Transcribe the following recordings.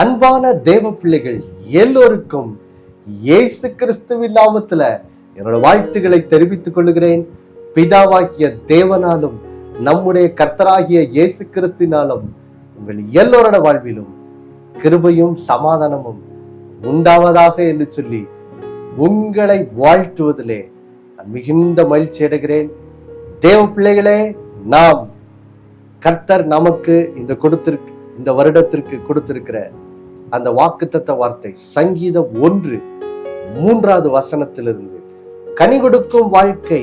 அன்பான தேவ பிள்ளைகள் எல்லோருக்கும் இயேசு கிறிஸ்துவின் நாமத்துல என்னோட வாழ்த்துக்களை தெரிவித்துக் கொள்கிறேன். பிதாவாகிய தேவனாலும் நம்முடைய கர்த்தராகிய இயேசு கிறிஸ்துவினாலும் உங்கள் எல்லோரோட வாழ்விலும் கிருபையும் சமாதானமும் உண்டாவதாக என்று சொல்லி உங்களை வாழ்த்துவதிலே நான் மிகுந்த மகிழ்ச்சி அடைகிறேன். தேவ பிள்ளைகளே, நாம் கர்த்தர் நமக்கு இந்த வருடத்திற்கு கொடுத்திருக்கிற அந்த வாக்குத்தத்த வார்த்தை சங்கீதம் 1:3 கனி கொடுக்கும் வாழ்க்கை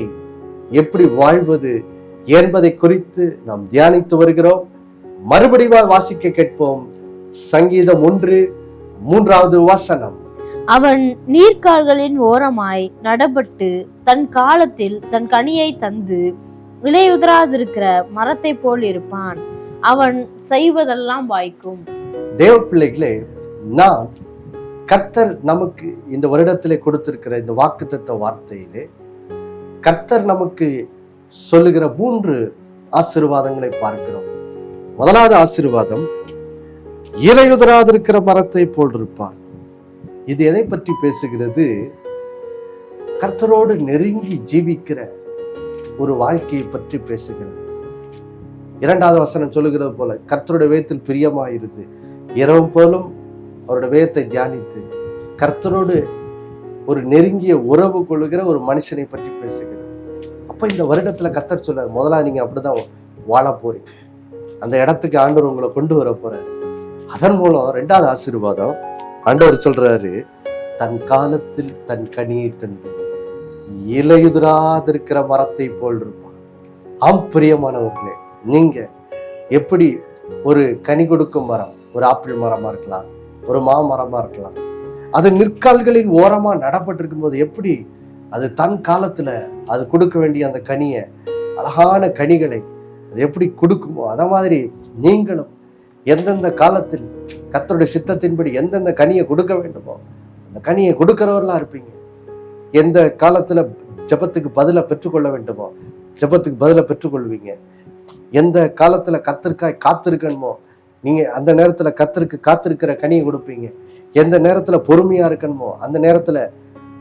எப்படி வாழ்வது என்பதை குறித்து நாம் தியானித்து வருகிறோம். மறுபடியும் வாசிக்க கேட்போம். சங்கீதம் 1:3. அவன் நீர்க்கால்களின் ஓரமாய் நடப்பட்டு தன் காலத்தில் தன் கனியை தந்து இலையுதிராதிருக்கிற மரத்தை போல் இருப்பான். அவன் செய்வதெல்லாம் வாய்க்கும். தேவ பிள்ளைகளே, நாம் கர்த்தர் நமக்கு இந்த வருடத்திலே கொடுத்திருக்கிற இந்த வாக்குத்தத்த வார்த்தையிலே கர்த்தர் நமக்கு சொல்லுகிற 3 ஆசீர்வாதங்களை பார்க்கிறோம். முதலாவது ஆசீர்வாதம், இலையுதிராதிருக்கிற மரத்தை போல் இருப்பான். இது எதை பற்றி பேசுகிறது? கர்த்தரோடு நெருங்கி ஜீவிக்கிற ஒரு வாழ்க்கையை பற்றி பேசுகிறது. 2வது வசனம் சொல்லுகிறது போல, கர்த்தருடைய வேதத்தில் பிரியமாயிருந்து இரவு போலும் அவருடைய வேதத்தை தியானித்து கர்த்தரோடு ஒரு நெருங்கிய உறவு கொள்ளுகிற ஒரு மனுஷனை பற்றி பேசுகிறது. அப்ப இந்த வருடத்துல கர்த்தர் சொல்றாரு, முதலா நீங்க அப்படிதான் வாழ போறீங்க. அந்த இடத்துக்கு ஆண்டவர் உங்களை கொண்டு வர போறாரு. அதன் மூலம் 2வது ஆசீர்வாதம், ஆண்டவர் சொல்றாரு, தன் காலத்தில் தன் கனியை தந்து இலையுதிராதிருக்கிற மரத்தை போல் இருப்பான். ஆம் பிரியமானவர்களே, நீங்க எப்படி ஒரு கனி கொடுக்கும் மரம், ஒரு ஆப்பிள் மரமா இருக்கலாம், ஒரு மாமரமா இருக்கலாம், அது நிற்கால்களின் ஓரமா நடப்பட்டிருக்கும் போது எப்படி அது தன் காலத்துல அது கொடுக்க வேண்டிய அந்த கனியை, அழகான கனிகளை அது எப்படி கொடுக்குமோ, அத மாதிரி நீங்களும் எந்தெந்த காலத்தில் கர்த்தருடைய சித்தத்தின்படி எந்தெந்த கனியை கொடுக்க வேண்டுமோ அந்த கனியை கொடுக்கிறவர்களா இருப்பீங்க. எந்த காலத்துல ஜெபத்துக்கு பதிலை பெற்றுக்கொள்ள வேண்டுமோ ஜெபத்துக்கு பதிலை பெற்றுக்கொள்வீங்க. எந்த காலத்துல கர்த்தருக்காய் காத்திருக்கணுமோ நீங்க அந்த நேரத்துல கர்த்தருக்கு காத்திருக்கிற கனியை கொடுப்பீங்க. எந்த நேரத்துல பொறுமையா இருக்கணுமோ அந்த நேரத்துல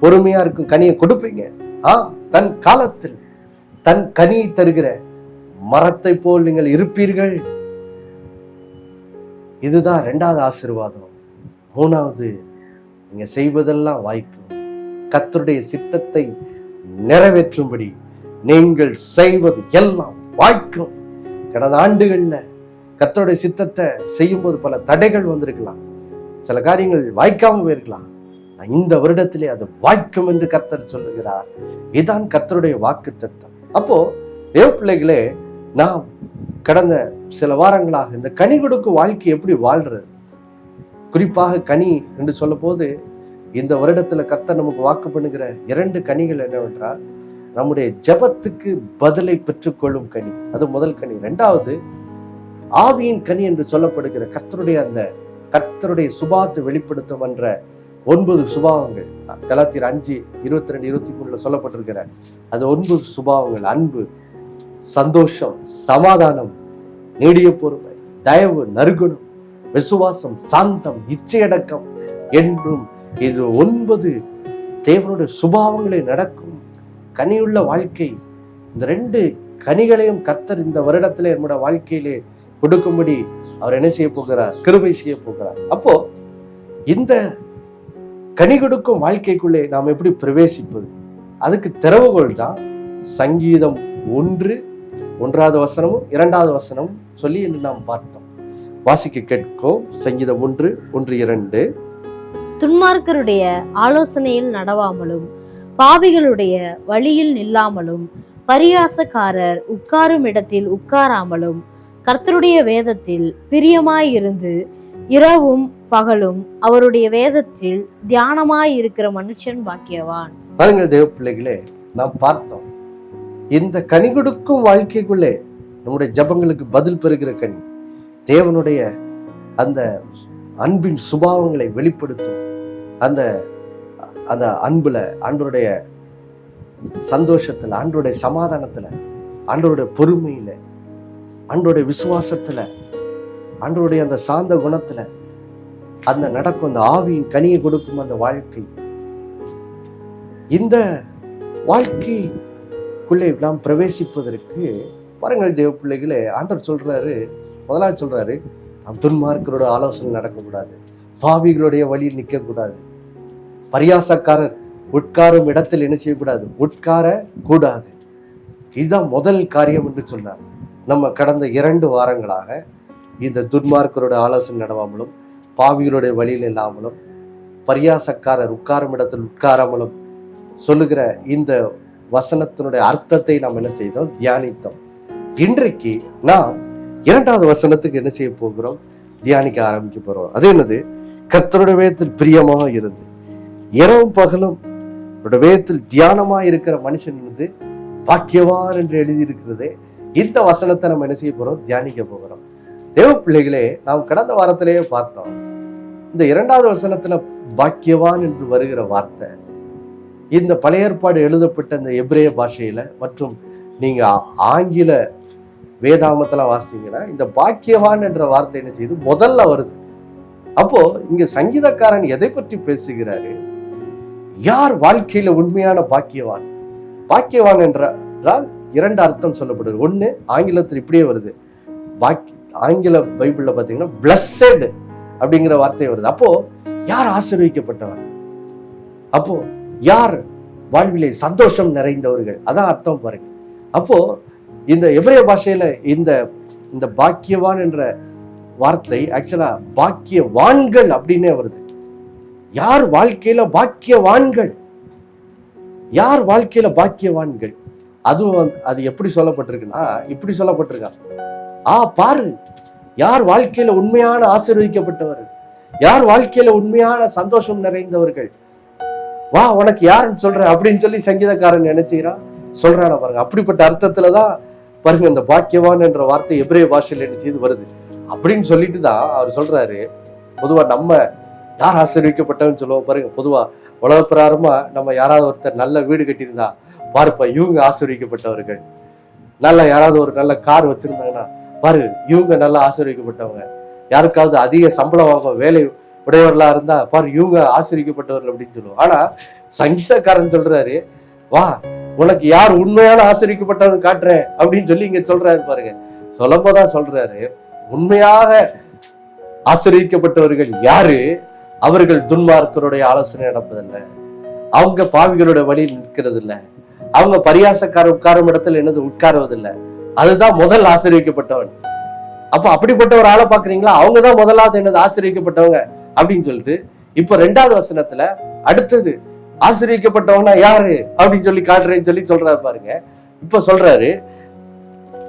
பொறுமையா இருக்கும் கனியை கொடுப்பீங்க. தன் காலத்தில் தன் கனியை தருகிற மரத்தை போல் நீங்கள் இருப்பீர்கள். இதுதான் 2வது ஆசீர்வாதம். 3வது, நீங்க செய்வதெல்லாம் வாய்க்கும். கர்த்தருடைய சித்தத்தை நிறைவேற்றும்படி நீங்கள் செய்வது எல்லாம் வாய்க்கும். கடந்த ஆண்டுகள்ல கர்த்தருடைய சித்தத்தை செய்யும் போது பல தடைகள் வந்திருக்கலாம், சில காரியங்கள் வாய்க்காம போயிருக்கலாம். இந்த வருடத்திலே அது வாய்க்கும் என்று கர்த்தர் சொல்லுகிறார். இதுதான் கர்த்தருடைய வாக்குத்தத்தம். அப்போ தேவ பிள்ளைகளே, நாம் கடந்த சில வாரங்களாக இந்த கனி கொடுக்கும் வாழ்க்கை எப்படி வாழ்றது, குறிப்பாக கனி என்று சொல்ல போது இந்த வருடத்துல கர்த்தர் நமக்கு வாக்கு பண்ணுகிற 2 கனிகள் என்னவென்றால், நம்முடைய ஜெபத்துக்கு பதிலை பெற்றுக்கொள்ளும் கனி, அது முதல் கனி. 2வது, ஆவியின் கனி என்று சொல்லப்படுகிற கர்த்தருடைய சுபாவத்தை வெளிப்படுத்தும் என்ற 9 சுபாவங்கள். கலாத்தியர் 5:22-23 சொல்லப்பட்டிருக்கிற அது 9 சுபாவங்கள். அன்பு, சந்தோஷம், சமாதானம், நீடிய பொறுமை, தயவு, நற்குணம், விசுவாசம், சாந்தம், இச்சையடக்கம் என்றும் இது 9 தேவனுடைய சுபாவங்களை நடக்கும் கனியுள்ள வாழ்க்கை. இந்த 2 கனிகளையும் கர்த்தர் இந்த வருடத்திலே என்னோட வாழ்க்கையிலே கொடுக்கும்படி அவர் என்ன செய்ய போகிறார்? கிருபை செய்ய போகிறார். அப்போ இந்த கனி கொடுக்கும் வாழ்க்கைக்குள்ளே நாம் எப்படி பிரவேசிப்பது? அதுக்கு திறவுகோல் தான் சங்கீதம் 1:1 வசனமும் 2வது வசனமும் சொல்லி என்று நாம் பார்த்தோம். வாசிக்க கேட்கும். சங்கீதம் 1:1-2. துன்மார்க்கருடைய ஆலோசனையில் நடவாமலும் பாவிகளுடைய வழியில் நில்லாமலும் பரியாசக்காரர் உட்காரும் இடத்தில் உட்காராமலும் கர்த்தருடைய வேதத்தில் பிரியமாயிருந்து இரவும் பகலும் அவருடைய வேதத்தில் தியானமாயிருக்கிற மனுஷன் பாக்கியவான். பாருங்கள் தேவ பிள்ளைகளே, நாம் பார்த்தோம் இந்த கனி கொடுக்கும் வாழ்க்கைக்குள்ளே நம்முடைய ஜபங்களுக்கு பதில் பெறுகிற கனி, தேவனுடைய அந்த அன்பின் சுபாவங்களை வெளிப்படுத்தும் அந்த அந்த அன்புல, ஆண்டவருடைய சந்தோஷத்துல, ஆண்டவருடைய சமாதானத்துல, ஆண்டவருடைய பொறுமையில, ஆண்டவருடைய விசுவாசத்துல, ஆண்டவருடைய அந்த சாந்த குணத்துல அந்த நடக்கும், அந்த ஆவியின் கனியை கொடுக்கும் அந்த வாழ்க்கை. இந்த வாழ்க்கைக்குள்ளே நாம் பிரவேசிப்பதற்கு பாருங்கள் தேவ பிள்ளைகளே, ஆண்டவர் சொல்றாரு, முதலாவது சொல்றாரு, நாம் துன்மார்க்கரோட ஆலோசனை நடக்கக்கூடாது, பாவிகளுடைய வழியில் நிற்கக்கூடாது, பரியாசக்காரர் உட்காரும் இடத்தில் என்ன செய்யக்கூடாது, உட்கார கூடாது. இதுதான் முதல் காரியம் என்று சொன்னார். நம்ம கடந்த 2 வாரங்களாக இந்த துன்மார்க்கரோட ஆலோசனை நடவாமலும், பாவிகளுடைய வழியில் இல்லாமலும், பரியாசக்காரர் உட்காரும் இடத்தில் உட்காராமலும் சொல்லுகிற இந்த வசனத்தினுடைய அர்த்தத்தை நாம் என்ன செய்தோம், தியானித்தோம். இன்றைக்கு நாம் 2வது வசனத்துக்கு என்ன செய்ய போகிறோம், தியானிக்க ஆரம்பிக்க போறோம். அது என்னது, கர்த்தருடைய வேதத்தில் பிரியமாக இருந்து இரவும் பகலும் வேதத்தில் தியானமா இருக்கிற மனுஷன் வந்து பாக்கியவான் என்று எழுதியிருக்கிறதே. இந்த வசனத்தை நம்ம என்ன செய்ய போறோம், தியானிக்க போகிறோம். தேவ பிள்ளைகளே, நாம் கடந்த வாரத்திலேயே பார்த்தோம், இந்த 2வது வசனத்துல பாக்கியவான் என்று வருகிற வார்த்தை இந்த பழைய ஏற்பாடு எழுதப்பட்ட இந்த எபிரேய பாஷையில மற்றும் நீங்க ஆங்கில வேதாமத்துல வாசித்தீங்கன்னா இந்த பாக்கியவான் என்ற வார்த்தை என்ன செய்யுது, முதல்ல வருது. அப்போ இங்க சங்கீதக்காரன் எதை பற்றி பேசுகிறாரு, யார் வாழ்க்கையில உண்மையான பாக்கியவான். பாக்கியவான் என்றால் 2 அர்த்தம் சொல்லப்படுது. ஒண்ணு ஆங்கிலத்தில் இப்படியே வருது, ஆங்கில பைபிள்ல பாத்தீங்கன்னா பிளஸட் அப்படிங்கிற வார்த்தை வருது. அப்போ யார் ஆசீர்வதிக்கப்பட்டவன், அப்போ யார் வாழ்விலே சந்தோஷம் நிறைந்தவர்கள், அதான் அர்த்தம் பாருங்க. அப்போ இந்த எபிரேய பாஷையில இந்த பாக்கியவான் என்ற வார்த்தை ஆக்சுவலா பாக்கியவான்கள் அப்படின்னே வருது. யார் வாழ்க்கையில பாக்கியவான்கள், யார் வாழ்க்கையில பாக்கியவான்கள், அதுவும் அது எப்படி சொல்லப்பட்டிருக்குன்னா இப்படி சொல்லப்பட்டிருக்காங்க, பாரு யார் வாழ்க்கையில உண்மையான ஆசீர்வதிக்கப்பட்டவர்கள், யார் வாழ்க்கையில உண்மையான சந்தோஷம் நிறைந்தவர்கள், வா உனக்கு யாருன்னு சொல்ற அப்படின்னு சொல்லி சங்கீதக்காரன் நினைச்சுக்கிறான், சொல்றான பாருங்க. அப்படிப்பட்ட அர்த்தத்துலதான் பாருங்க இந்த பாக்கியவான் என்ற வார்த்தை எபிரேய பாஷையில என்ன செய்து வருது அப்படின்னு சொல்லிட்டு தான் அவர் சொல்றாரு. பொதுவா நம்ம யார் ஆசீர்வதிக்கப்பட்டவன்னு சொல்லுவோம் பாருங்க. பொதுவா உலக பிரகாரமா நம்ம யாராவது ஒருத்தர் நல்ல வீடு கட்டியிருந்தா பாருப்பா இவங்க ஆசீர்வதிக்கப்பட்டவர்கள், நல்லா யாராவது ஒரு நல்ல கார் வச்சிருந்தாங்கன்னா பாரு இவங்க நல்லா ஆசீர்வதிக்கப்பட்டவங்க, யாருக்காவது அதிக சம்பளம் வாங்க வேலை உடையவர்களா இருந்தா பாரு இவங்க ஆசீர்வதிக்கப்பட்டவர்கள் அப்படின்னு சொல்லுவோம். ஆனா சங்கீதக்காரன் சொல்றாரு, வா உனக்கு யார் உண்மையான ஆசீர்வதிக்கப்பட்டவன் காட்டுறேன் அப்படின்னு சொல்லி இங்க சொல்றாரு பாருங்க. சொல்லப்போதான் சொல்றாரு, உண்மையாக ஆசீர்வதிக்கப்பட்டவர்கள் யாரு, அவர்கள் துன்மார்க்கருடைய ஆலோசனை நடப்பதில்லை, அவங்க பாவிகளுடைய வழியில் நிற்கிறது இல்லை, அவங்க பரியாசக்கார உட்காரும் இடத்துல என்னது உட்காருவதில்லை, அதுதான் முதல் ஆசீர்வதிக்கப்பட்டவன். அப்ப அப்படிப்பட்ட ஒரு ஆளை பாக்குறீங்களா, அவங்கதான் முதலாவது என்னது ஆசீர்வதிக்கப்பட்டவங்க அப்படின்னு சொல்லிட்டு இப்ப 2வது வசனத்துல அடுத்தது ஆசீர்வதிக்கப்பட்டவனா யாரு அப்படின்னு சொல்லி காட்டுறேன்னு சொல்லி சொல்றாரு பாருங்க. இப்ப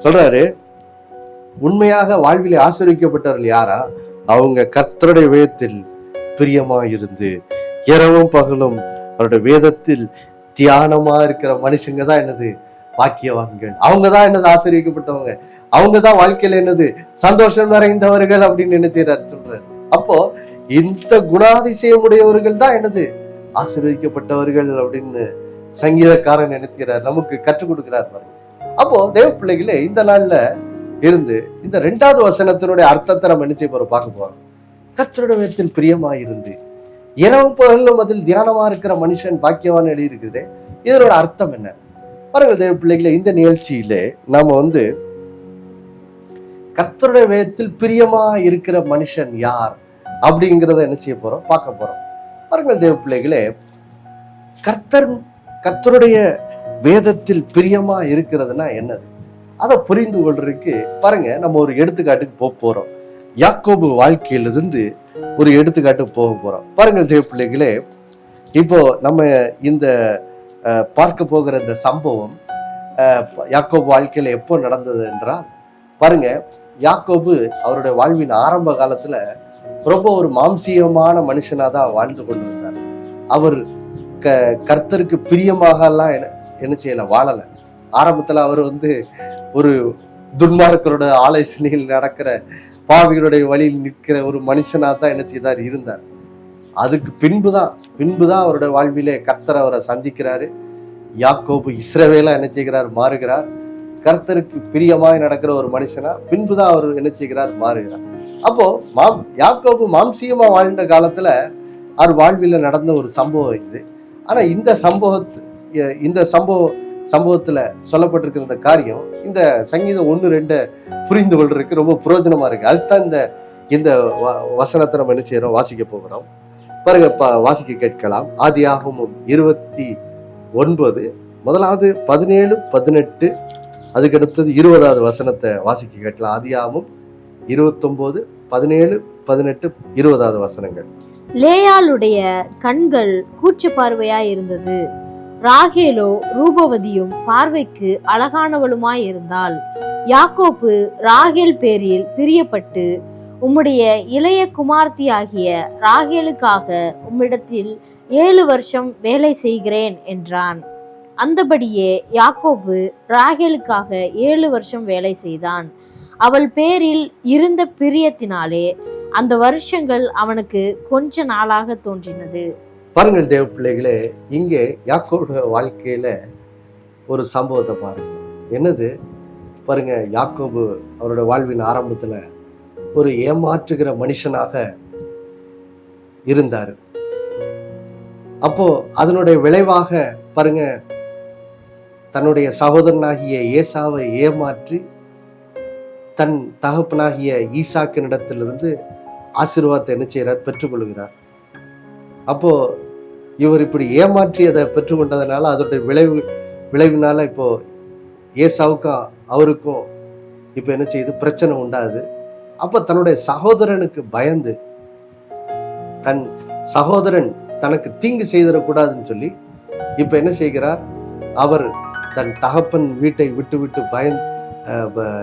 சொல்றாரு உண்மையாக வாழ்விலே ஆசீர்வதிக்கப்பட்டவர்கள் யாரா, அவங்க கர்த்தருடைய வேதத்தில் பிரியமா இருந்து இரவும் பகலும் அவருடைய வேதத்தில் தியானமா இருக்கிற மனுஷங்க தான் என்னது பாக்கியவான்கள், அவங்கதான் என்னது ஆசீர்வதிக்கப்பட்டவங்க, அவங்கதான் வாழ்க்கையில என்னது சந்தோஷம் நிறைந்தவர்கள் அப்படின்னு என்ன செய்யறாரு சொல்றாரு. அப்போ இந்த குணாதிசயம் உடையவர்கள் தான் என்னது ஆசீர்வதிக்கப்பட்டவர்கள் அப்படின்னு சங்கீதக்காரன் நினைக்கிறார், நமக்கு கற்றுக் கொடுக்கிறார் பாருங்க. அப்போ தேவ பிள்ளைகளே, இந்த நாள்ல இருந்து இந்த 2வது வசனத்தினுடைய அர்த்தத்தை நம்ம என்ன செய்ய போறோம், பார்க்க போறோம். கர்த்தருடைய வேதத்தில் பிரியமா இருந்து இரவும் பகலும் அதில் தியானமா இருக்கிற மனுஷன் பாக்கியவான் எழுதி இருக்குது. இதனோட அர்த்தம் என்ன பாருங்கள் தேவ பிள்ளைகளே. இந்த நிகழ்ச்சியில நாம கர்த்தருடைய வேதத்தில் பிரியமா இருக்கிற மனுஷன் யார் அப்படிங்கிறத என்ன செய்ய போறோம், பார்க்க போறோம். பாருங்கள் தேவ பிள்ளைகளே, கர்த்தருடைய வேதத்தில் பிரியமா இருக்கிறதுனா என்னது, அதை புரிந்து கொள்றதுக்கு பாருங்க நம்ம ஒரு எடுத்துக்காட்டுக்கு போறோம். யாக்கோபு வாழ்க்கையிலிருந்து ஒரு எடுத்துக்காட்டுக்கு போக போறோம். பாருங்கள் தேவ பிள்ளைகளே, இப்போ நம்ம இந்த பார்க்க போகிற இந்த சம்பவம் யாக்கோபு வாழ்க்கையில எப்போ நடந்தது என்றால், பாருங்க யாக்கோபு அவருடைய வாழ்வின் ஆரம்ப காலத்துல ரொம்ப ஒரு மாம்சீகமான மனுஷனா தான் வாழ்ந்து கொண்டு வந்தார். அவர் கர்த்தருக்கு பிரியமாக எல்லாம் என்ன செய்யல, வாழல. ஆரம்பத்துல அவர் ஒரு துன்மார்க்கரோட ஆலோசனையில் நடக்கிற பாவிகளுடைய வழியில் நிற்கிற ஒரு மனுஷனா தான் என்ன செய்தார், இருந்தார். அதுக்கு பின்புதான் அவருடைய வாழ்விலே கர்த்தர் அவரை சந்திக்கிறாரு. யாக்கோபு இஸ்ரவேலா என்ன செய்கிறார், மாறுகிறார். கர்த்தருக்கு பிரியமாய் நடக்கிற ஒரு மனுஷனா பின்புதான் அவர் என்ன செய்கிறார், மாறுகிறார். அப்போ யாக்கோபு மாம்சீகமா வாழ்ந்த காலத்துல அவர் வாழ்வில நடந்த ஒரு சம்பவம் இது. ஆனா இந்த சம்பவத்துல சொல்லப்பட்டிருக்கிற இந்த காரியம் இந்த சங்கீதம் 1-2 புரிந்து கொள்றதுக்கு ரொம்ப பிரயோஜனமா இருக்கு. அதுதான் இந்த வசனத்தை நம்ம என்ன செய்யறோம், வாசிக்க போகிறோம். பாருங்க, வாசிக்க கேட்கலாம். ஆதியாகமம் 29 முதலாவது 17, 18, அதுக்கு அடுத்தது 20வது வசனத்தை வாசிக்க கேட்கலாம். ஆதியாகமம் 29, 17, 18, 20வது வசனங்கள். லேயாளுடைய கண்கள் கூச்ச பார்வையாய் இருந்தது, ராகேலோ ரூபவதியும் பார்வைக்கு அழகானவளுமாய் இருந்தாள். யாக்கோப்பு ராகேல் பேரில் பிரியப்பட்டு உம்முடைய இளைய குமார்த்தியாகிய ராகேலுக்காக உம்மிடத்தில் 7 வருஷம் வேலை செய்கிறேன் என்றான். அந்தபடியே யாக்கோபு ராகேலுக்காக 7 வருஷம் வேலை செய்தான். அவள் பேரில் இருந்த பிரியத்தினாலே அந்த வருஷங்கள் அவனுக்கு கொஞ்ச நாளாக தோன்றினது. பாருங்கள் தேவ பிள்ளைகளே, இங்கே யாக்கோபு வாழ்க்கையில ஒரு சம்பவத்தை பாருங்க. என்னது பாருங்க, யாக்கோபு அவரோட வாழ்வின் ஆரம்பத்துல ஒரு ஏமாற்றுகிற மனுஷனாக இருந்தார். அப்போ அதனுடைய விளைவாக பாருங்க, தன்னுடைய சகோதரனாகிய ஏசாவை ஏமாற்றி தன் தகப்பனாகிய ஈசாக்கினிடத்திலிருந்து ஆசீர்வாதத்தை என்ன செய்கிறார், பெற்றுக்கொள்கிறார். அப்போ இவர் இப்படி ஏமாற்றி அதை பெற்றுக்கொண்டதுனால அதோடைய விளைவினால இப்போ ஏசாவுக்கும் அவருக்கும் இப்போ என்ன செய்யுது, பிரச்சனை உண்டாது. அப்போ தன்னுடைய சகோதரனுக்கு பயந்து தன் சகோதரன் தனக்கு தீங்கு செய்திடக்கூடாதுன்னு சொல்லி இப்போ என்ன செய்கிறார், அவர் தன் தகப்பன் வீட்டை விட்டு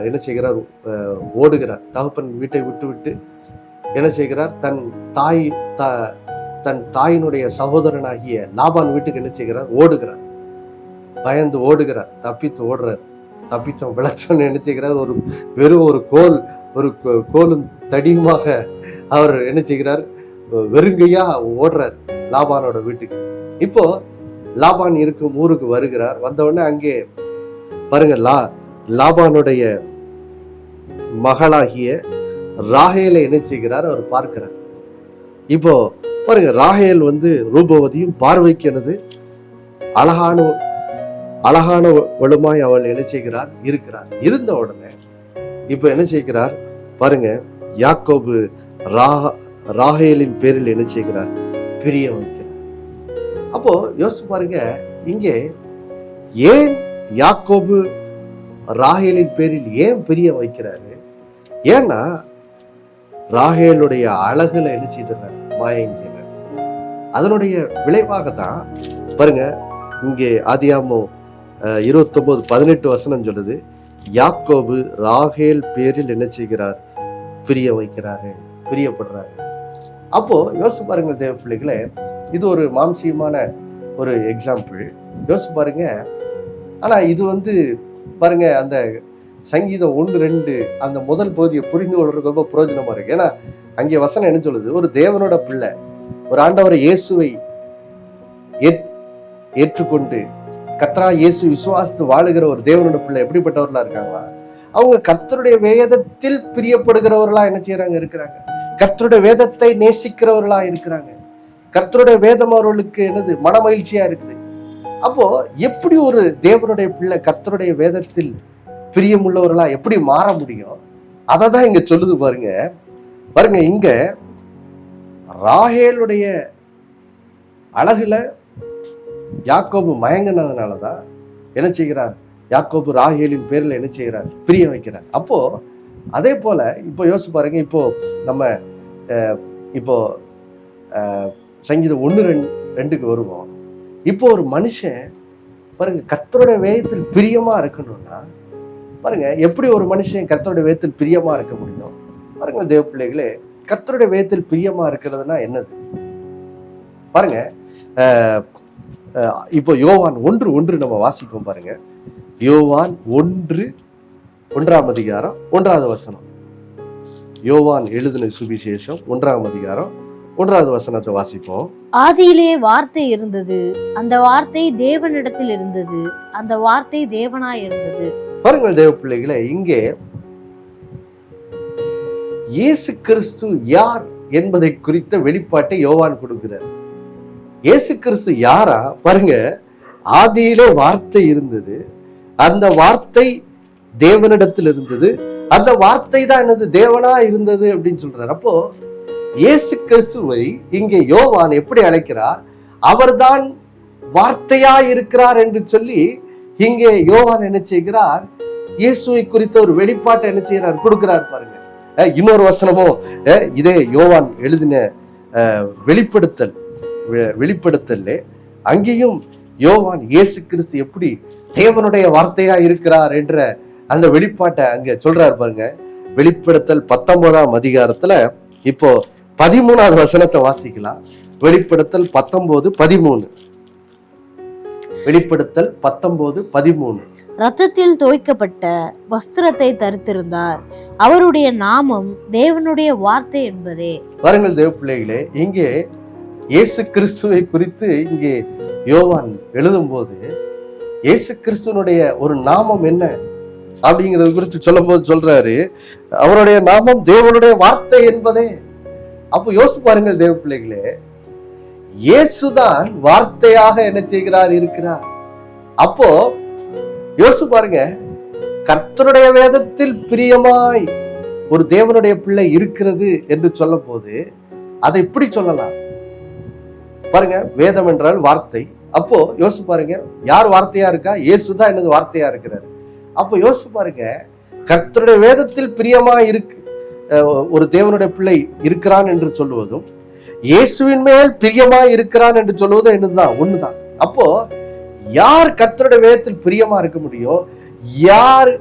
என்ன செய்கிறார், ஓடுகிறார். தகப்பன் வீட்டை விட்டு என்ன செய்கிறார், தன் தாயினுடைய சகோதரனாகிய லாபான் வீட்டுக்கு என்ன செய்கிறார், ஓடுகிறார். பயந்து ஓடுகிறார், தப்பித்து ஓடுறார். தப்பித்தம் விளச்சோன்னு என்ன செய்கிறார், வெறும் ஒரு கோலும் தடியுமாக அவர் என்ன செய்கிறார், வெறுங்கையா ஓடுறார் லாபானோட வீட்டுக்கு. இப்போ லாபான் இருக்கும் ஊருக்கு வருகிறார். வந்தவுடனே அங்கே பாருங்க, லாபானுடைய மகளாகிய ராகேலை என்ன செய்கிறார், அவர் பார்க்கிறார். இப்போ பாருங்க, ராகேல் ரூபவதியும் பார்வைக்கு என்னது அழகானவளுமாய் அவள் என்ன செய்கிறார், இருக்கிறார். இருந்த உடனே இப்ப என்ன செய்கிறார் பாருங்க, யாக்கோபு ராகேலின் பேரில் என்ன செய்கிறார், பிரியம் வைக்கிறார். அப்போ யோசிச்சு பாருங்க, இங்கே ஏன் யாக்கோபு ராகேலின் பேரில் ஏன் பிரியம் வைக்கிறாரு? ஏன்னா ராகேலுடைய அழகுல என்ன செய்தார், மயங்கினார். அதனுடைய விளைவாகத்தான் பாருங்க, இங்கே ஆதியாகமம் 29, 18 வசனம் சொல்லுது, யாக்கோபு ராகேல் பேரில் என்ன செய்கிறார், பிரியம் வைக்கிறாரு, பிரியப்படுறாரு. அப்போ யோசிச்சு பாருங்க தேவ பிள்ளைகளே, இது ஒரு மாம்சீகமான ஒரு எக்ஸாம்பிள். யோசிச்சு பாருங்க. ஆனா இது பாருங்க, அந்த சங்கீதம் 1-2 அந்த முதல் பகுதியை புரிந்து கொள்றதுக்கு ரொம்ப பிரயோஜனமா இருக்கு. ஏன்னா அங்கே வசனம் என்ன சொல்லுது, ஒரு தேவனோட பிள்ளை, ஒரு ஆண்டவரை இயேசுவை ஏற்றுக்கொண்டு கர்த்தரா இயேசு விசுவாசித்து வாழுகிற ஒரு தேவனோட பிள்ளை எப்படிப்பட்டவர்களா இருக்காங்களா, அவங்க கர்த்தருடைய வேதத்தில் பிரியப்படுகிறவர்களா என்ன செய்யறாங்க, இருக்கிறாங்க. கர்த்தருடைய வேதத்தை நேசிக்கிறவர்களா இருக்கிறாங்க. கர்த்தருடைய வேதம் அவர்களுக்கு என்னது, மன மகிழ்ச்சியா இருக்குது. அப்போ எப்படி ஒரு தேவனுடைய பிள்ளை கர்த்தருடைய வேதத்தில் பிரியமுள்ளவர்களா எப்படி மாற முடியும்? அதை தான் இங்க சொல்லுது பாருங்க. இங்க ராகேலுடைய அழகுல யாக்கோபு மயங்கினதுனாலதான் என்ன செய்கிறார், யாக்கோபு ராகேலின் பேர்ல என்ன செய்கிறார், பிரியம் வைக்கிறார். அப்போ அதே போல இப்போ யோசிச்சு பாருங்க, இப்போ நம்ம இப்போ சங்கீதம் 1-2க்கு வருவோம். இப்போ ஒரு மனுஷன் பாருங்க கர்த்தருடைய வேதத்தில் பிரியமா இருக்கணும்னா பாருங்க, எப்படி ஒரு மனுஷன் கர்த்தருடைய வேதத்தில் பிரியமா இருக்க முடியும்? பாருங்க தேவ பிள்ளைகளே, கர்த்தருடைய வேதத்தில் பிரியமா இருக்கிறதுனா என்னது பாருங்க. இப்போ யோவான் 1:1 நம்ம வாசிப்போம் பாருங்க. யோவான் 1:1 அதிகாரம் 1வது வசனம். யோவான் எழுதின சுவிசேஷம் 1ஆம் அதிகாரம் 1வது வசனத்தை வாசிப்போம். ஆதியிலே வார்த்தை இருந்தது, அந்த வார்த்தை தேவனிடத்தில் இருந்தது, அந்த வார்த்தை தேவனாய் இருந்தது. பாருங்கள் தேவ பிள்ளைகளை, இங்கே இயேசு கிறிஸ்து யார் என்பதை குறித்த வெளிப்பாட்டை யோவான் கொடுக்கிறார். இயேசு கிறிஸ்து யாரா? பாருங்க, ஆதியிலே வார்த்தை இருந்தது, அந்த வார்த்தை தேவனிடத்தில் இருந்தது, அந்த வார்த்தை தான் என்னது? தேவனா இருந்தது அப்படின்னு சொல்றார். அப்போ இயேசு கிறிஸ்துவை இங்கே யோவான் எப்படி அழைக்கிறார்? அவர்தான் வார்த்தையா இருக்கிறார் என்று சொல்லி இங்கே யோவான் என்ன செய்கிறார்? இயேசுவை குறித்த ஒரு வெளிப்பாட்டை என்ன செய்கிறார்? கொடுக்கிறார். பாருங்க, இன்னொரு வசனமும் இதே யோவான் எழுதின வெளிப்படுத்தல் அங்கேயும் யோவான் இயேசு கிறிஸ்து எப்படி தேவனுடைய வார்த்தையா இருக்கிறார் என்ற அந்த வெளிப்பாட்டை அங்க சொல்றாரு. பாருங்க, வெளிப்படுத்தல் 19ஆம் அதிகாரத்துல இப்போ 13வது வசனத்தை வாசிக்கலாம். வெளிப்படுத்தல் 19:13. வெளிப்படுத்தல் 19:13. ரத்தத்தில் தோய்க்கப்பட்ட வஸ்திரத்தை தரித்திருந்தார், அவருடைய நாமம் தேவனுடைய வார்த்தை என்பதே. பாருங்கள் தேவ பிள்ளைகளே, இங்கே இயேசு கிறிஸ்துவை குறித்து இங்கே யோவான் எழுதும் போது இயேசு கிறிஸ்துவனுடைய ஒரு நாமம் என்ன அப்படிங்கிறது குறித்து சொல்லும் போது சொல்றாரு, அவருடைய நாமம் தேவனுடைய வார்த்தை என்பதே. அப்போ யோசிச்சு பாருங்கள் தேவ பிள்ளைகளே, இயேசுதான் வார்த்தையாக என்ன செய்கிறார்? இருக்கிறார். அப்போ யோசிச்சு பாருங்க, கர்த்தருடைய வேதத்தில் பிரியமாய் ஒரு தேவனுடைய பிள்ளை இருக்கிறது என்று சொல்லும் போது அதை இப்படி சொல்லலாம். பாருங்க, வேதம் என்றால் வார்த்தை. அப்போ யோசிச்சு பாருங்க, யார் வார்த்தையா இருக்கா? இயேசுதான் என்னது? வார்த்தையா இருக்கிறார். அப்போ யோசிச்சு பாருங்க, கர்த்தருடைய வேதத்தில் பிரியமா இருக்கு ஒரு தேவனுடைய பிள்ளை இருக்கிறான் என்று சொல்லுவதும், இயேசுவின் மேல் பிரியமா இருக்கிறான் என்று சொல்லுவதும் என்னதுதான்? ஒண்ணுதான். அப்போ யார் கர்த்தருடைய வேதத்தில் பிரியமா இருக்க முடியும்? யார்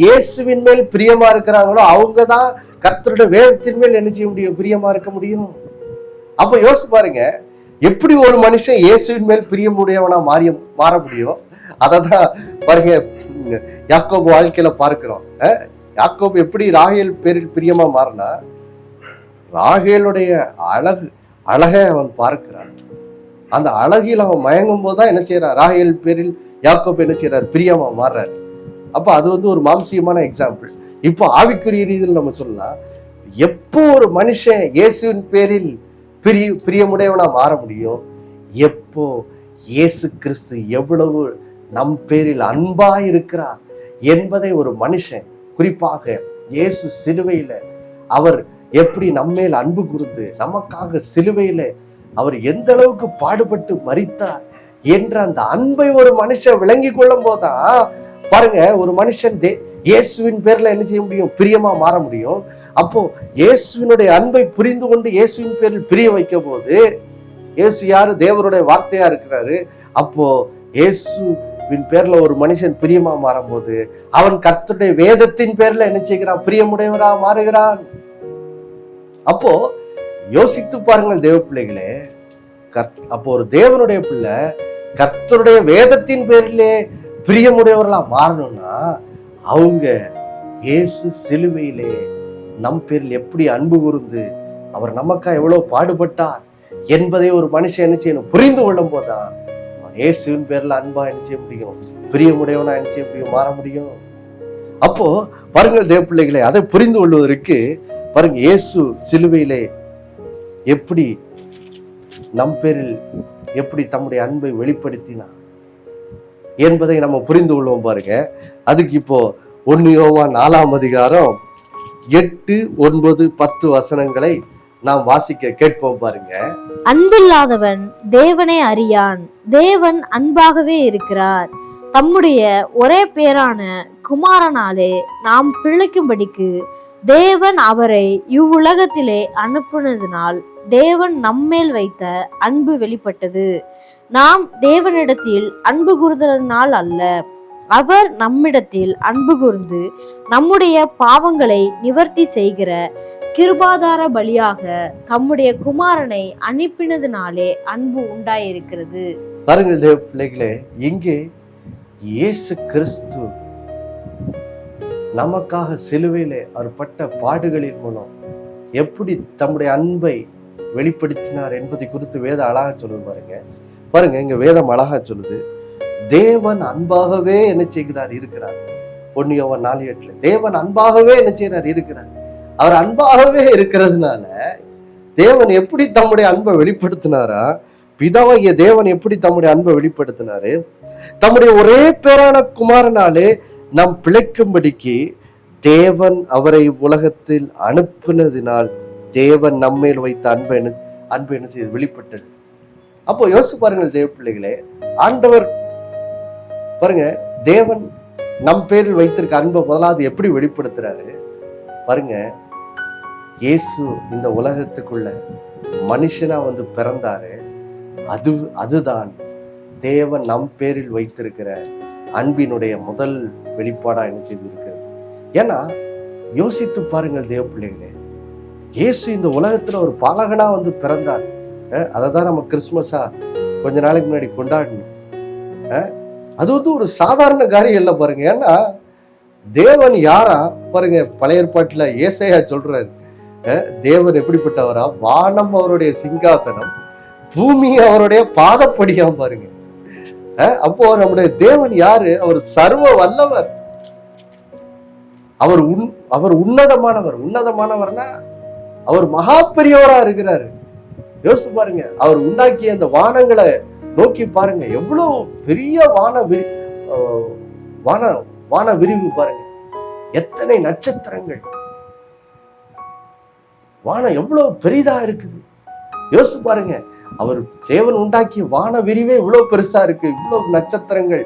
இயேசுவின் மேல் பிரியமா இருக்கிறாங்களோ அவங்கதான் கர்த்தருடைய வேதத்தின் மேல் என்ன செய்ய முடியும்? பிரியமா இருக்க முடியும். அப்போ யோசிச்சு பாருங்க, எப்படி ஒரு மனுஷன் இயேசுவின் மேல் பிரியமுடையவனா மாற முடியும்? அததான் பாருங்க, யாக்கோபு வாழ்க்கையில பார்க்கிறோம். யாக்கோபு எப்படி ராகேல் பேரில் பிரியமா மாறினா, ராகேலுடைய அழகை அவன் பார்க்கிறான். அந்த அழகில் அவன் மயங்கும் போதுதான் என்ன செய்யறான்? ராகேல் பேரில் யாக்கோபு என்ன செய்யறாரு? பிரியமா மாறுறாரு. அப்ப அது ஒரு மாம்சீகமான எக்ஸாம்பிள். இப்போ ஆவிக்குரிய ரீதியில் நம்ம சொல்லலாம், எப்போ ஒரு மனுஷன் இயேசுவின் பேரில் பிரியமுடையவனா மாற முடியும்? எப்போ இயேசு கிறிஸ்து எவ்வளவு நம் பேரில் அன்பா இருக்கிறார் என்பதை ஒரு மனுஷன், குறிப்பாக இயேசு சிலுவையில அவர் எப்படி நம்மேல் அன்பு கூர்ந்து நமக்காக சிலுவையில அவர் எந்த அளவுக்கு பாடுபட்டு மரித்தார் என்ற அந்த அன்பை ஒரு மனுஷன் விளங்கி கொள்ளும் போதான் பாருங்க, ஒரு மனுஷன் இயேசுவின் பேர்ல என்ன செய்ய முடியும்? பிரியமா மாற முடியும். அப்போ இயேசுவினுடைய அன்பை புரிந்து கொண்டு இயேசுவின் பேரில் பிரிய வைக்க போது, இயேசு யாரு? தேவனுடைய வார்த்தையா இருக்கிறாரு. அப்போ இயேசுவின் பேர்ல ஒரு மனுஷன் பிரியமா மாறும் போது அவன் கர்த்தருடைய வேதத்தின் பேர்ல என்ன செய்கிறான்? பிரியமுடையவரா மாறுகிறான். அப்போ யோசித்து பாருங்கள் தேவ பிள்ளைகளே, அப்போ ஒரு தேவனுடைய பிள்ளை கர்த்தருடைய வேதத்தின் பேரிலே பிரியமுடையவர்களா மாறணும்னா அவங்க இயேசு சிலுவையிலே நம் பேரில் எப்படி அன்பு கூர்ந்து அவர் நமக்கா எவ்வளவு பாடுபட்டார் என்பதை ஒரு மனுஷன் என்ன செய்யணும்? புரிந்து கொள்ளும் போதுதான் இயேசுவின் பேர்ல அன்பா என்ன செய்ய முடியும்? பிரியமுடையவனா என்ன செய்ய முடியும்? மாற முடியும். அப்போ பாருங்கள் தேவ பிள்ளைகளே, அதை புரிந்து கொள்வதற்கு பாருங்க, இயேசு சிலுவையிலே எப்படி நம் பேரில் எப்படி தம்முடைய அன்பை வெளிப்படுத்தினார் என்பதை நம்ம புரிந்து கொள்வோம். பாருங்க, அதுக்கு இப்போ 1 யோவான் 4ஆம் அதிகாரம் 8, 9, 10 வசனங்களை நாம் வாசிக்க கேட்போம். பாருங்க, அன்பில்லாதவன் தேவனை அறியான், தேவன் அன்பாகவே இருக்கிறார். தம்முடைய ஒரே பேரான குமாரனாலே நாம் பிழைக்கும்படிக்கு தேவன் அவரை இவ்வுலகத்திலே அனுப்பினதினால் தேவன் நம்மேல் வைத்த அன்பு வெளிப்பட்டது. நாம் தேவனிடத்தில் அன்பு கூர்ந்ததினால் அல்ல, அவர் நம்மிடத்தில் அன்பு கூர்ந்து நம்முடைய பாவங்களை நிவர்த்தி செய்கிற கிருபாதார பலியாக தம்முடைய குமாரனை அனுப்பினதினாலே அன்பு உண்டாயிருக்கிறது. பாருங்கள் தேவ பிள்ளைகளே, இங்கே இயேசு கிறிஸ்து நமக்காக சிலுவையிலே அவர் பட்ட பாடுகளின் மூலம் எப்படி தம்முடைய அன்பை வெளிப்படுத்தினார் என்பதை குறித்து வேதம் அழகா சொல்லுது. பாருங்க இங்க வேதம் அழகா சொல்லுது, தேவன் அன்பாகவே என்ன செய்கிறார்? இருக்கிறார். 1 யோவான் 4:8. தேவன் அன்பாகவே என்ன செய்யறார்? இருக்கிறார். அவர் அன்பாகவே இருக்கிறதுனால தேவன் எப்படி தம்முடைய அன்பை வெளிப்படுத்தினாரா? பிதாவாகிய தேவன் எப்படி தம்முடைய அன்பை வெளிப்படுத்தினாரு? தம்முடைய ஒரே பேரான குமாரனாலே நாம் பிழைக்கும்படிக்கு தேவன் அவரை உலகத்தில் அனுப்பினதினால் தேவன் நம்மேல் வைத்த அன்பு என்ன செய்து வெளிப்பட்டது. அப்போ யோசிச்சு பாருங்கள் தேவ பிள்ளைகளே, ஆண்டவர் பாருங்க, தேவன் நம் பேரில் வைத்திருக்க அன்பை முதலாவது எப்படி வெளிப்படுத்துறாரு பாருங்க. இயேசு இந்த உலகத்துக்குள்ள மனுஷனா வந்து பிறந்தாரு. அதுதான் தேவன் நம் பேரில் வைத்திருக்கிற அன்பினுடைய முதல் வெளிப்பாடா என்ன செய்து இருக்கிறது. ஏன்னா யோசித்து பாருங்கள் தேவ பிள்ளைகளே, இயேசு இந்த உலகத்துல ஒரு பாலகனா வந்து பிறந்தார். அதை தான் நம்ம கிறிஸ்துமஸா கொஞ்ச நாளைக்கு முன்னாடி கொண்டாடணும். அது வந்து ஒரு சாதாரண காரியம் இல்லை பாருங்க. ஏன்னா தேவன் யாரா பாருங்க, பழைய ஏற்பாட்டுல ஏசாயா சொல்றாரு, தேவன் எப்படிப்பட்டவரா? வானம் அவருடைய சிங்காசனம், பூமி அவருடைய பாதப்படியாம் பாருங்க. அப்போ நம்முடைய தேவன் யாரு? அவர் சர்வ வல்லவர், அவர் உன்னதமானவர். உன்னதமானவர்னா அவர் மகா பெரியவரா இருக்கிறாரு. யோசிச்சு பாருங்க, அவர் உண்டாக்கிய அந்த வானங்களை நோக்கி பாருங்க, எவ்வளவு பெரிய வான விரிவு பாருங்க, எத்தனை நட்சத்திரங்கள், வானம் எவ்வளவு பெரிதா இருக்குது. யோசிச்சு பாருங்க, அவர் தேவன் உண்டாக்கிய வான விரிவே இவ்வளவு பெருசா இருக்கு. இவ்வளவு நட்சத்திரங்கள்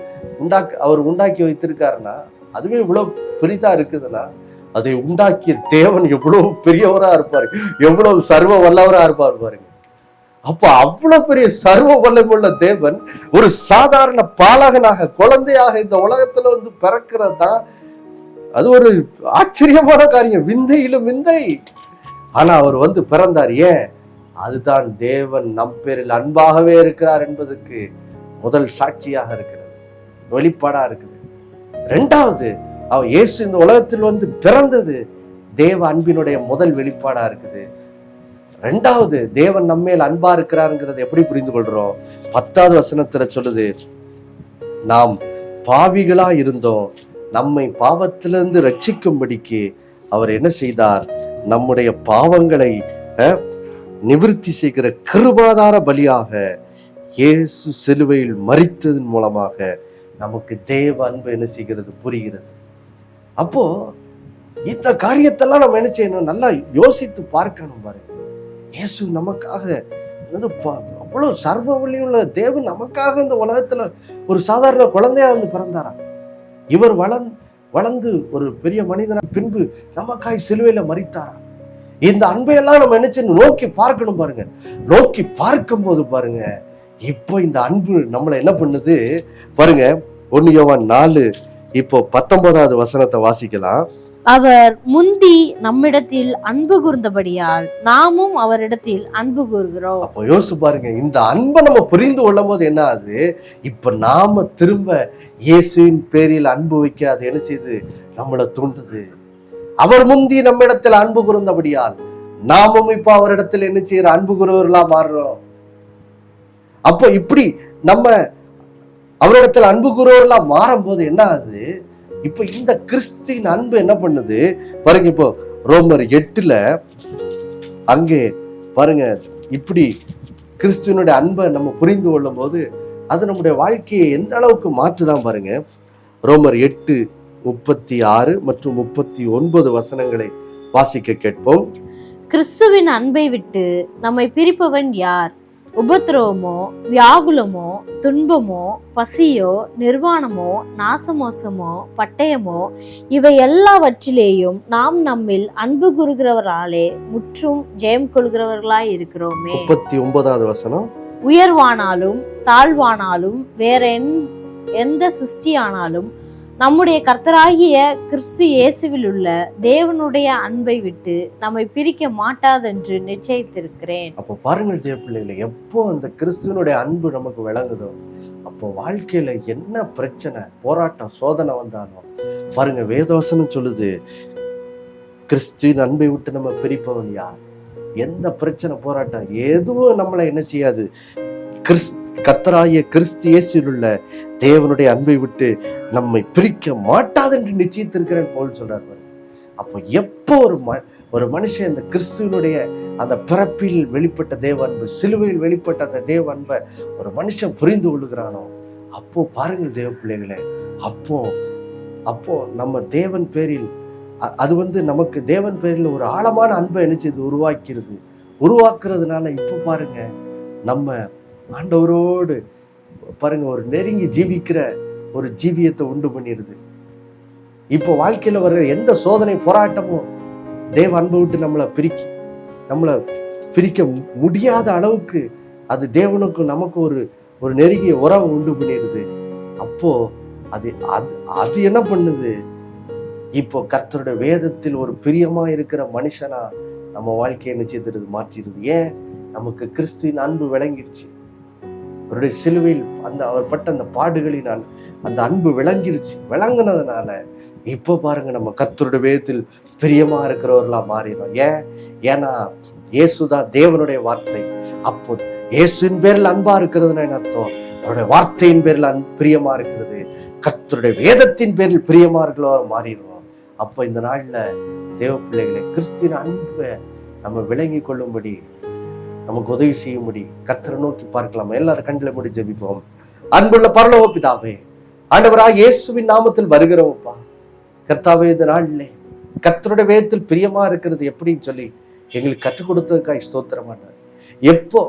அவர் உண்டாக்கி வைத்திருக்காருன்னா, அதுவே இவ்வளவு பெரிதா இருக்குதுன்னா, அதை உண்டாக்கிய தேவன் எவ்வளவு பெரியவரா இருப்பாரு, எவ்வளவு சர்வ வல்லவரா இருப்பார் பாருங்க. அப்ப அவ்வளவு பெரிய சர்வ வல்லமுள்ள தேவன் ஒரு சாதாரண பாலகனாக, குழந்தையாக இந்த உலகத்துல வந்து பிறக்கிறது தான் அது ஒரு ஆச்சரியமான காரியம், விந்தையிலும் விந்தை. ஆனா அவர் வந்து பிறந்தார். ஏன்? அதுதான் தேவன் நம் பேரில் அன்பாகவே இருக்கிறார் என்பதுக்கு முதல் சாட்சியாக இருக்கிறது, வெளிப்பாடா இருக்குது. ரெண்டாவது, அவர் இயேசு இந்த உலகத்தில் வந்து பிறந்தது தேவ அன்பினுடைய முதல் வெளிப்பாடா இருக்குது. ரெண்டாவது, தேவன் நம்மேல் அன்பா இருக்கிறாருங்கிறது எப்படி புரிந்து கொள்றோம்? 10வது வசனத்துல சொல்லுது, நாம் பாவிகளா இருந்தோம், நம்மை பாவத்திலிருந்து ரட்சிக்கும்படிக்கு அவர் என்ன செய்தார்? நம்முடைய பாவங்களை நிவர்த்தி செய்கிற கிருபாதார பலியாக இயேசு சிலுவையில் மரித்ததன் மூலமாக நமக்கு தேவ அன்பு என்ன செய்கிறது? புரிகிறது. அப்போ இந்த காரியத்தெல்லாம் நம்ம என்ன செய்யணும்? நல்லா யோசித்து பார்க்கணும் பாருங்க. இயேசு நமக்காக அவ்வளவு சர்வ வல்லமையுள்ள தேவன் நமக்காக இந்த உலகத்துல ஒரு சாதாரண குழந்தையா வந்து பிறந்தாரா? இவர் வளர்ந்து ஒரு பெரிய மனிதனா பின்பு நமக்காய் சிலுவையில மரித்தாரா? இந்த அன்பையெல்லாம் நம்ம என்ன செய்யணும்? நோக்கி பார்க்கணும் பாருங்க. நோக்கி பார்க்கும் போது பாருங்க, இப்போ இந்த அன்பு நம்மளை என்ன பண்ணுது பாருங்க. 1 யோவான் 4 இப்போ 19வது வசனத்தை வாசிக்கலாம். அவர் முந்தி நம்மிடத்தில் அன்பு கூர்ந்தபடியால் நாமும் அவரிடத்தில் அன்பு கூறுகிறோம். அப்போ யோசிச்சு பாருங்க, இந்த அன்பை நம்ம புரிந்து கொள்ளும் போது என்ன ஆகுது? இப்ப நாம திரும்ப இயேசுவின் பேரில் அன்பு வைக்க அது என்ன செய்யுது? நம்மளை தூண்டுது. அவர் முந்தி நம்மிடத்தில் அன்பு கூர்ந்தபடியால் நாமும் இப்ப அவரிடத்தில் என்ன செய்யற? அன்பு கூறுவர்களா மாறுறோம். அப்போ இப்படி நம்ம அவரிடத்தில் அன்பு கூறுவர்களா மாறும் போது என்ன ஆகுது? இப்ப இந்த கிறிஸ்துவின் அன்பு என்ன பண்ணுது பாருங்க. இப்போ ரோமர் 8 அங்கே பாருங்க, இப்படி கிறிஸ்துவனுடைய அன்பை நம்ம புரிந்து கொள்ளும் போது அது நம்முடைய வாழ்க்கையை எந்த அளவுக்கு மாற்றுதான் பாருங்க. ரோமர் 8:36 மற்றும் 39 வசனங்களை வாசிக்க கேட்போம். கிறிஸ்துவின் அன்பை விட்டு நம்மை பிரிப்பவன் யார்? உபத்திரவமோ, வியாகுலமோ, துன்பமோ, பசியோ, நிர்வாணமோ, நாசமோசமோ, பட்டயமோ, இவை எல்லாவற்றிலேயும் நாம் நம்மில் அன்பு கூறுகிறவர்களாலே முற்றும் ஜெயம் கொள்கிறவர்களாய் இருக்கிறோமே. 39வது வசனம். உயர்வானாலும் தாழ்வானாலும் வேற எந்த சிருஷ்டியானாலும் நம்முடைய கர்த்தராகிய கிறிஸ்து இயேசுவில் உள்ள தேவனுடைய அன்பை விட்டு நம்மை பிரிக்க மாட்டாதென்று நிச்சயித்திருக்கிறேன். அப்போ பாருங்கள் தேவ பிள்ளைகளை, எப்போ அந்த கிறிஸ்துவனுடைய அன்பு நமக்கு விளங்குதோ அப்போ வாழ்க்கையில என்ன பிரச்சனை, போராட்டம், சோதனை வந்தாலும் பாருங்க, வேதவசனம் சொல்லுது, கிறிஸ்துவின் அன்பை விட்டு நம்ம பிரிப்பவன் யார்? எந்த பிரச்சனை, போராட்டம் எதுவும் நம்மளை என்ன செய்யாது? கர்த்தராகிய கிறிஸ்து இயேசுவில் உள்ள தேவனுடைய அன்பை விட்டு நம்மை பிரிக்க மாட்டாது என்று நிச்சயித்திருக்கிறேன் போல் சொல்றார். அப்போ எப்போ ஒரு மனுஷன் இந்த கிறிஸ்துவனுடைய அந்த பிறப்பில் வெளிப்பட்ட தேவ அன்பு, சிலுவையில் வெளிப்பட்ட அந்த தேவ அன்பை ஒரு மனுஷன் புரிந்து கொள்ளுகிறானோ, அப்போ பாருங்கள் தேவ பிள்ளைகளே, அப்போ நம்ம தேவன் பேரில் அது நமக்கு தேவன் பேரில் ஒரு ஆழமான அன்பை நினைச்சது உருவாக்குறதுனால இப்போ பாருங்க நம்ம ஆண்டவரோடு பாருங்க ஒரு நெருங்கி ஜீவிக்கிற ஒரு ஜீவியத்தை உண்டு பண்ணிடுது. இப்போ வாழ்க்கையில வர்ற எந்த சோதனை போராட்டமும் தேவ அன்பை விட்டு நம்மளை பிரிக்க முடியாத அளவுக்கு அது தேவனுக்கும் நமக்கு ஒரு நெருங்கிய உறவு உண்டு பண்ணிடுது. அப்போ அது என்ன பண்ணுது, இப்போ கர்த்தருடைய வேதத்தில் ஒரு பிரியமா இருக்கிற மனுஷனா நம்ம வாழ்க்கையை நிச்சயத்திற்கு மாற்றிடுது. ஏன்? நமக்கு கிறிஸ்துவின் அன்பு விளங்கிடுச்சு. அவருடைய சிலுவையில் அவர் பட்ட அந்த பாடுகளின் அந்த அன்பு விளங்கினதுனால இப்போ பாருங்க நம்ம கர்த்தருடைய வேதத்தில் பிரியமா இருக்கிறவர்களா மாறிடும். ஏன்னா இயேசுதான் தேவனுடைய வார்த்தை. அப்போ இயேசுவின் பேரில் அன்பா இருக்கிறதுனா என்ன அர்த்தம்? அவருடைய வார்த்தையின் பேரில் பிரியமா இருக்கிறது, கர்த்தருடைய வேதத்தின் பேரில் பிரியமா இருக்கிறவா மாறிடுவோம். அப்போ இந்த நாள்ல தேவ பிள்ளைகளை கிறிஸ்துவின் அன்பை நம்ம விளங்கி கொள்ளும்படி, நமக்கு உதவி செய்யும்படி கர்த்தரை நோக்கி பார்க்கலாம். எல்லாரும் கண்களை மூடி ஜெபிப்போம். அன்புள்ள பரலோக பிதாவே, ஆண்டவராக இயேசுவின் நாமத்தில் வருகிறோம்ப்பா. கர்த்தாவே, இந்த நாளிலே கர்த்தருடைய வேதத்தில் பிரியமா இருக்கிறது எப்படின்னு சொல்லி எங்களுக்கு கற்றுக் கொடுத்ததுக்காக ஸ்தோத்திரமான. எப்போ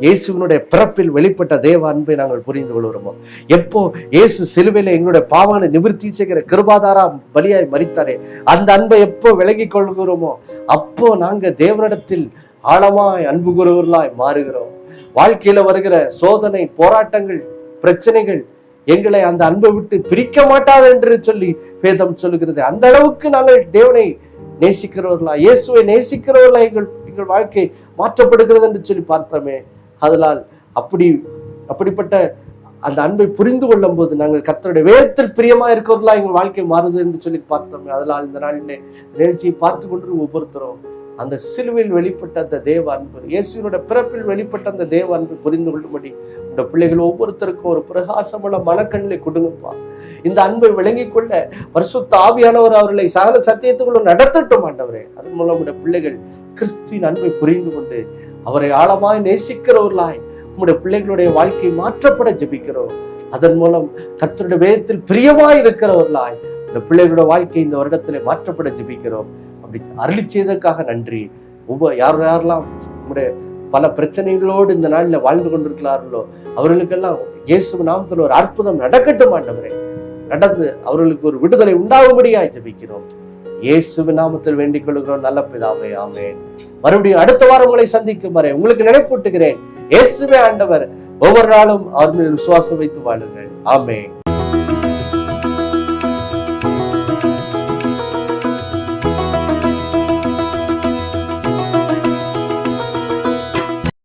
இயேசுவினுடைய பிறப்பில் வெளிப்பட்ட தேவ அன்பை நாங்கள் புரிந்து கொள்கிறோமோ, எப்போ இயேசு சிலுவையில எங்களுடைய பாவங்களை நிவர்த்தி செய்கிற கிருபாதாரா பலியாய் மரித்தாரே, அந்த அன்பை எப்போ விளங்கி கொள்கிறோமோ, அப்போ நாங்க தேவனிடத்தில் ஆழமாய் அன்பு கூறுவர்களாய் மாறுகிறோம். வாழ்க்கையில வருகிற சோதனை, போராட்டங்கள், பிரச்சனைகள் எங்களை அந்த அன்பை விட்டு பிரிக்க மாட்டாது என்று சொல்லி வேதம் சொல்லுகிறது. அந்த அளவுக்கு நாங்கள் தேவனை நேசிக்கிறவர்களா, இயேசுவை நேசிக்கிறவர்களா எங்கள் வாழ்க்கை மாற்றப்படுகிறது என்று சொல்லி பார்த்தோமே. அதனால் அப்படிப்பட்ட அந்த அன்பை புரிந்து கொள்ளும் போது நாங்கள் கர்த்தருடைய வேதத்தில் பிரியமா இருக்கிறவர்களா எங்கள் வாழ்க்கை மாறுது என்று சொல்லி பார்த்தோமே. அதனால் இந்த நாளிலே நிகழ்ச்சியை பார்த்து கொண்டு ஒவ்வொருத்தரும் அந்த சிலுவையில் வெளிப்பட்ட அந்த தேவ அன்பு, இயேசுவினுடைய பிறப்பில் வெளிப்பட்ட அந்த தேவ அன்பு புரிந்து கொள்ளும்படி இந்த பிள்ளைகள் ஒவ்வொருத்தருக்கும் ஒரு பிரகாசமுள்ள மனக்கண்களை கொடுங்கப்பா. இந்த அன்பை விளங்கி கொள்ள பரிசுத்த ஆவியானவர் அவர்களை சகல சத்தியத்துக்குள்ள நடத்தட்டும் ஆண்டவரே. அதன் மூலம் உடைய பிள்ளைகள் கிறிஸ்துவின் அன்பை புரிந்து கொண்டு அவரை ஆழமாய் நேசிக்கிறவர்களாய் உங்களுடைய பிள்ளைகளுடைய வாழ்க்கை மாற்றப்பட ஜெபிக்கிறோம். அதன் மூலம் கர்த்தருடைய வேதத்தில் பிரியமாய் இருக்கிறவர்களாய் இந்த பிள்ளைகளுடைய வாழ்க்கை இந்த வருடத்திலே மாற்றப்பட ஜெபிக்கிறோம். அப்படி அருளி செய்ததற்காக நன்றி. யாரெல்லாம் நம்முடைய பல பிரச்சனைகளோடு இந்த நாளில் வாழ்ந்து கொண்டிருக்கிறார்களோ அவர்களுக்கெல்லாம் இயேசு நாமத்தில் ஒரு அற்புதம் நடக்கட்டும் ஆண்டவரே. நடந்து அவர்களுக்கு ஒரு விடுதலை உண்டாகும்படியாய் ஜெபிக்கிறோம். இயேசுவின் நாமத்தில் வேண்டிக் கொள்கிறோம் நல்ல பிதாவே, ஆமென். மறுபடியும் அடுத்த வாரம் உங்களை சந்திக்கும் வரை உங்களுக்கு நினைப்பூட்டுகிறேன், இயேசுவே ஆண்டவர். ஒவ்வொரு நாளும் அவர் மேல் விசுவாசம் வைத்து வாழுங்கள். ஆமென்.